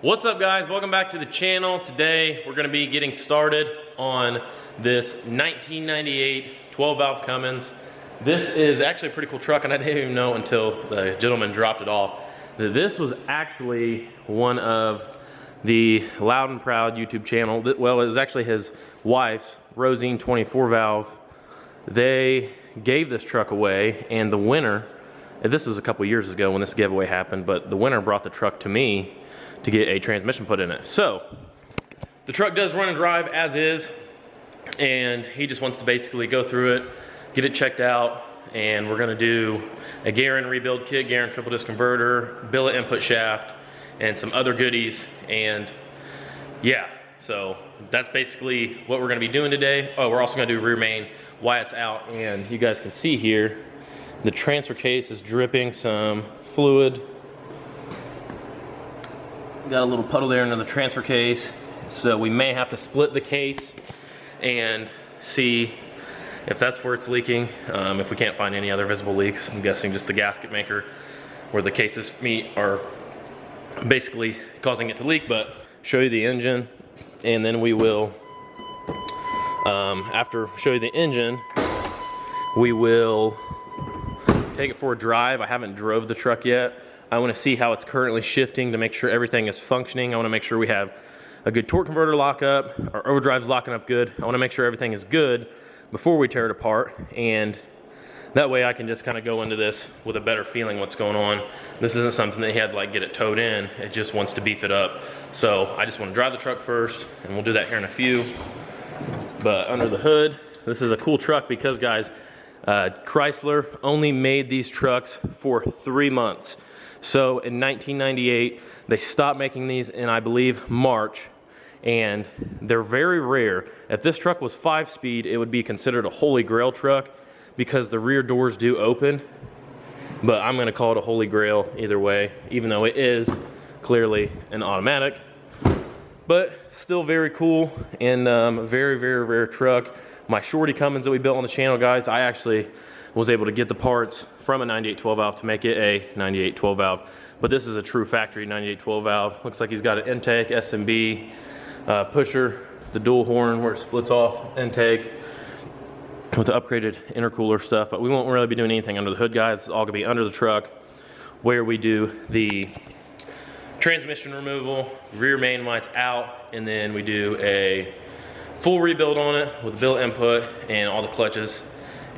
What's up guys, welcome back to the channel. Today we're gonna be getting started on this 1998 12 valve Cummins. This is actually a pretty cool truck and I didn't even know until the gentleman dropped it off that this was actually one of the Loud and Proud YouTube channel. Well, it was actually his wife's Rosine 24 valve. They gave this truck away and the winner, and this was a couple years ago when this giveaway happened, but the winner brought the truck to me to get a transmission put in it. So the truck does run and drive as is, and he just wants to basically go through it, get it checked out, and we're gonna do a gear and rebuild kit, gear and triple disc converter, billet input shaft, and some other goodies. And yeah, so that's basically what we're gonna be doing today. Oh, we're also gonna do rear main, why it's out, and you guys can see here, the transfer case is dripping some fluid. Got a little puddle there into the transfer case, so we may have to split the case and see if that's where it's leaking. If we can't find any other visible leaks, I'm guessing just the gasket maker where the cases meet are basically causing it to leak. But show you the engine, and then we will, after show you the engine, we will take it for a drive. I haven't drove the truck yet. I want to see how it's currently shifting to make sure everything is functioning. I want to make sure we have a good torque converter lockup, our overdrive's locking up good. I want to make sure everything is good before we tear it apart, and that way I can just kind of go into this with a better feeling what's going on. This isn't something that he had to like get it towed in, it just wants to beef it up. So I just want to drive the truck first, and we'll do that here in a few. But under the hood, this is a cool truck because guys, Chrysler only made these trucks for 3 months. So in 1998, they stopped making these in, I believe, March, and they're very rare. If this truck was 5-speed, it would be considered a holy grail truck because the rear doors do open, but I'm gonna call it a holy grail either way, even though it is clearly an automatic. But still very cool and very, very rare truck. My shorty Cummins that we built on the channel, guys, I actually was able to get the parts from a 98 12 valve to make it a 98 12 valve. But this is a true factory 98 12 valve. Looks like he's got an intake, SMB, pusher, the dual horn where it splits off intake with the upgraded intercooler stuff. But we won't really be doing anything under the hood, guys. It's all gonna be under the truck where we do the transmission removal, rear main lights out, and then we do a full rebuild on it with the billet input and all the clutches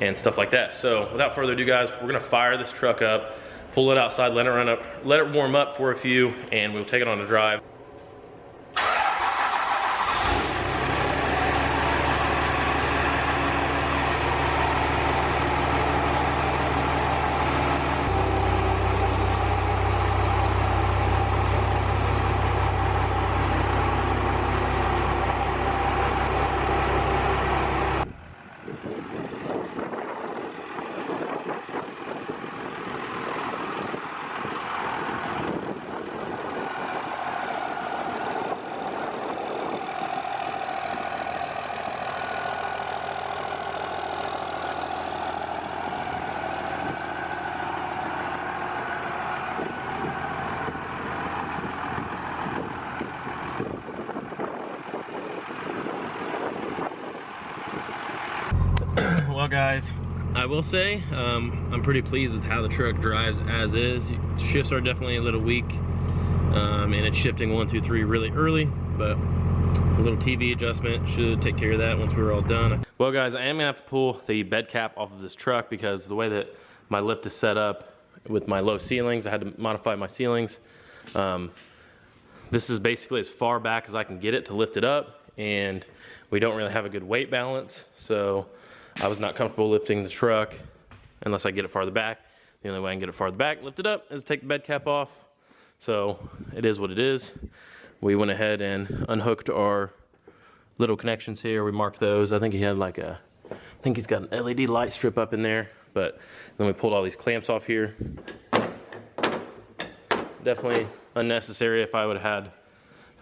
and stuff like that. So without further ado, guys, we're gonna fire this truck up, pull it outside, let it run up, let it warm up for a few, and we'll take it on a drive. Well guys, I will say I'm pretty pleased with how the truck drives as is. Shifts are definitely a little weak, and it's shifting 1, 2, 3 really early, but a little TV adjustment should take care of that once we're all done. Well guys, I am gonna have to pull the bed cap off of this truck because the way that my lift is set up with my low ceilings, I had to modify my ceilings. This is basically as far back as I can get it to lift it up, and we don't really have a good weight balance, so I was not comfortable lifting the truck unless I get it farther back. The only way I can get it farther back, lift it up, is take the bed cap off. So it is what it is. We went ahead and unhooked our little connections here. We marked those. I think he had like I think he's got an LED light strip up in there, but then we pulled all these clamps off here. Definitely unnecessary. If I would have had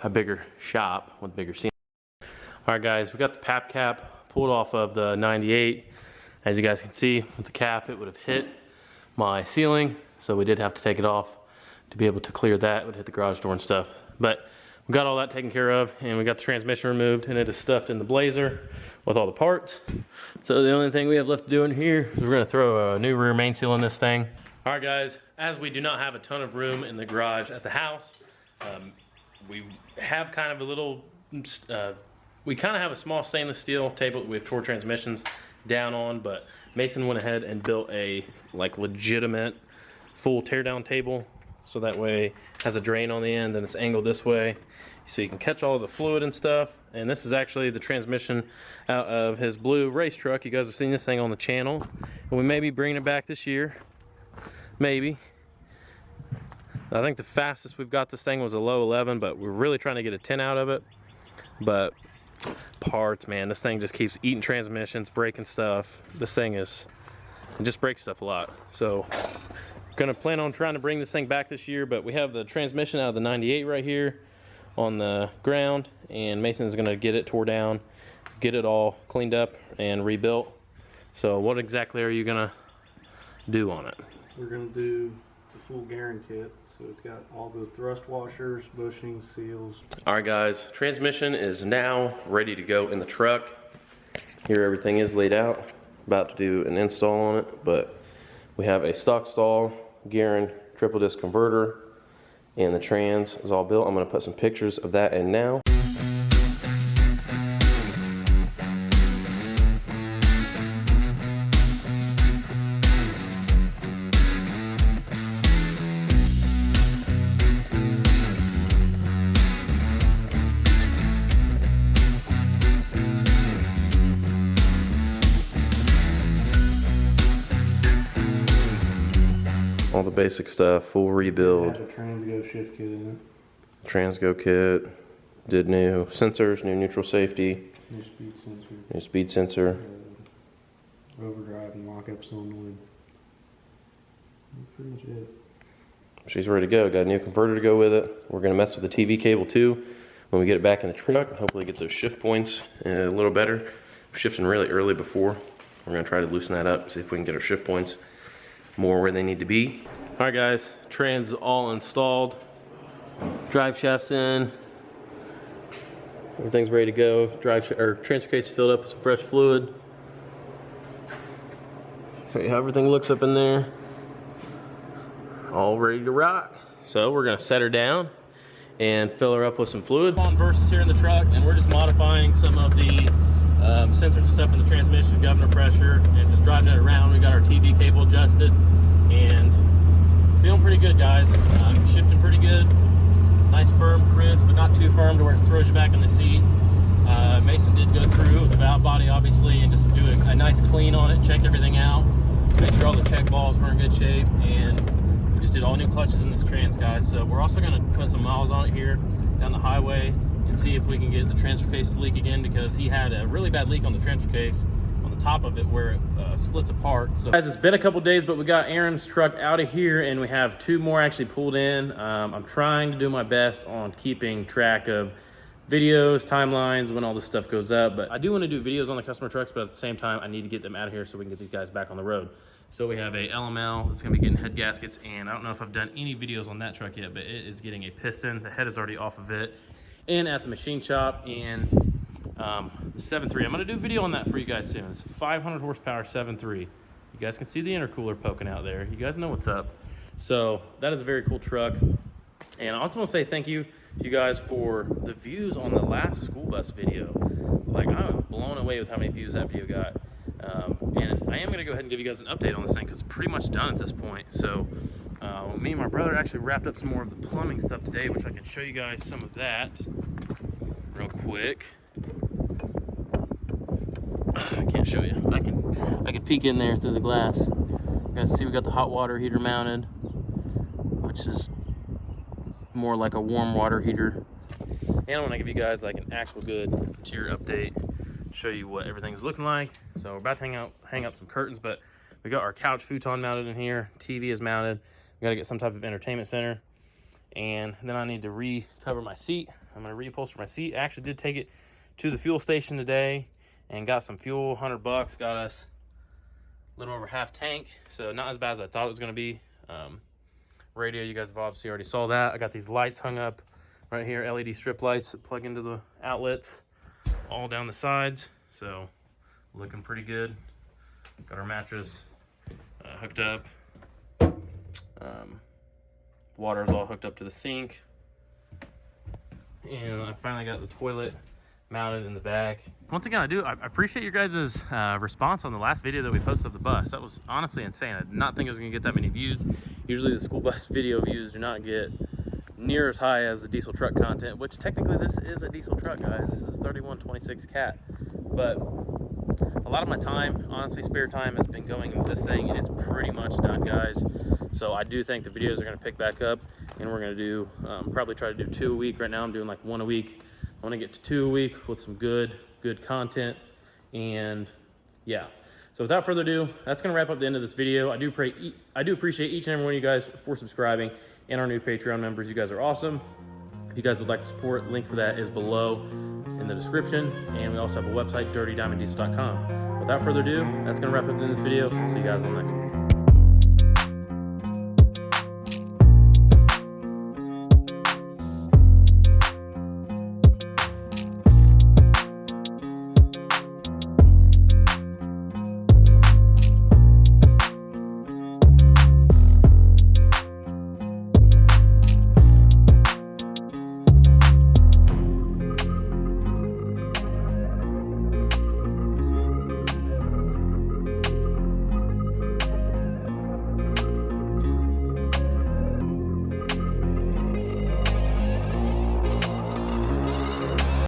a bigger shop with bigger ceiling. All right guys, we got the PAP cap pulled off of the 98. As you guys can see with the cap, it would have hit my ceiling, so we did have to take it off to be able to clear that. It would hit the garage door and stuff. But we got all that taken care of, and we got the transmission removed, and it is stuffed in the Blazer with all the parts. So the only thing we have left to do in here is we're gonna throw a new rear main seal in this thing. All right, guys, as we do not have a ton of room in the garage at the house, we have kind of a little, we kind of have a small stainless steel table that we have tore transmissions down on, but Mason went ahead and built a like legitimate full teardown table, so that way it has a drain on the end and it's angled this way, so you can catch all the fluid and stuff. And this is actually the transmission out of his blue race truck. You guys have seen this thing on the channel, and we may be bringing it back this year, maybe. I think the fastest we've got this thing was a low 11, but we're really trying to get a 10 out of it. But parts, man, this thing just keeps eating transmissions, breaking stuff. This thing it just breaks stuff a lot. So gonna plan on trying to bring this thing back this year, but we have the transmission out of the 98 right here on the ground, and Mason's gonna get it tore down, get it all cleaned up and rebuilt. So what exactly are you gonna do on it? We're gonna do, it's a full Grail kit, so it's got all the thrust washers, bushings, seals. All right, guys, transmission is now ready to go in the truck. Here everything is laid out. About to do an install on it, but we have a stock stall, Grail triple disc converter, and the trans is all built. I'm gonna put some pictures of that in now. All the basic stuff, full rebuild. It has a Transgo shift kit in it. Transgo kit, did new sensors, new neutral safety, New speed sensor, new speed sensor. overdrive and lock-up solenoid. That's pretty much it. She's ready to go. Got a new converter to go with it. We're gonna mess with the TV cable too when we get it back in the truck, and hopefully get those shift points a little better. We're shifting really early before. We're gonna try to loosen that up, see if we can get our shift points more where they need to be. All right, guys, trans is all installed. Drive shaft's in. Everything's ready to go. Transfer case filled up with some fresh fluid. See how everything looks up in there. All ready to rock. So we're gonna set her down and fill her up with some fluid. On Versus here in the truck, and we're just modifying some of the sensors and stuff in the transmission, governor pressure, and just driving it around. We got our TV cable adjusted, and it's feeling pretty good, guys. Shifting pretty good. Nice firm, crisp, but not too firm to where it throws you back in the seat. Mason did go through the valve body, obviously, and just do a nice clean on it, checked everything out, make sure all the check balls were in good shape, and we just did all new clutches in this trans, guys. So we're also gonna put some miles on it here down the highway and see if we can get the transfer case to leak again, because he had a really bad leak on the transfer case on the top of it where it splits apart. So guys, it's been a couple days, but we got Aaron's truck out of here, and we have two more actually pulled in. I'm trying to do my best on keeping track of videos, timelines, when all this stuff goes up, but I do want to do videos on the customer trucks, but at the same time I need to get them out of here so we can get these guys back on the road. So we have a LML that's going to be getting head gaskets, and I don't know if I've done any videos on that truck yet, but it is getting a piston. The head is already off of it and at the machine shop. And the 7.3, I'm going to do a video on that for you guys soon. It's 500 horsepower 7.3. You guys can see the intercooler poking out there. You guys know what's up. So that is a very cool truck. And I also want to say thank you to you guys for the views on the last school bus video. Like, I'm blown away with how many views that video got. And I am going to go ahead and give you guys an update on this thing, because it's pretty much done at this point. So me and my brother actually wrapped up some more of the plumbing stuff today, which I can show you guys some of that real quick. I can't show you. I can peek in there through the glass. You guys see we got the hot water heater mounted, which is more like a warm water heater. And I want to give you guys like an actual good interior update, show you what everything's looking like. So we're about to hang up some curtains, but we got our couch futon mounted in here. TV is mounted. We got to get some type of entertainment center. And then I need to recover my seat. I'm going to reupholster my seat. I actually did take it to the fuel station today and got some fuel. $100 got us a little over half tank, so not as bad as I thought it was going to be. Radio, you guys have obviously already saw that. I got these lights hung up Right here, LED strip lights that plug into the outlets, all down the sides. So looking pretty good. Got our mattress hooked up. Water's all hooked up to the sink. And I finally got the toilet mounted in the back. One thing I appreciate your guys' response on the last video that we posted of the bus. That was honestly insane. I did not think it was gonna get that many views. Usually the school bus video views do not get near as high as the diesel truck content, which technically this is a diesel truck, guys. This is 3126 Cat. But a lot of my time, honestly, spare time has been going into this thing, and it's pretty much done, guys. So I do think the videos are gonna pick back up, and we're gonna do, probably try to do 2 a week. Right now I'm doing like 1 a week. I want to get to 2 a week with some good content. And yeah, so without further ado, that's going to wrap up the end of this video. I do appreciate each and every one of you guys for subscribing, and our new Patreon members. You guys are awesome. If you guys would like to support, link for that is below in the description. And we also have a website, dirtydiamonddiesel.com. Without further ado, that's going to wrap up the end of this video. See you guys on the next one.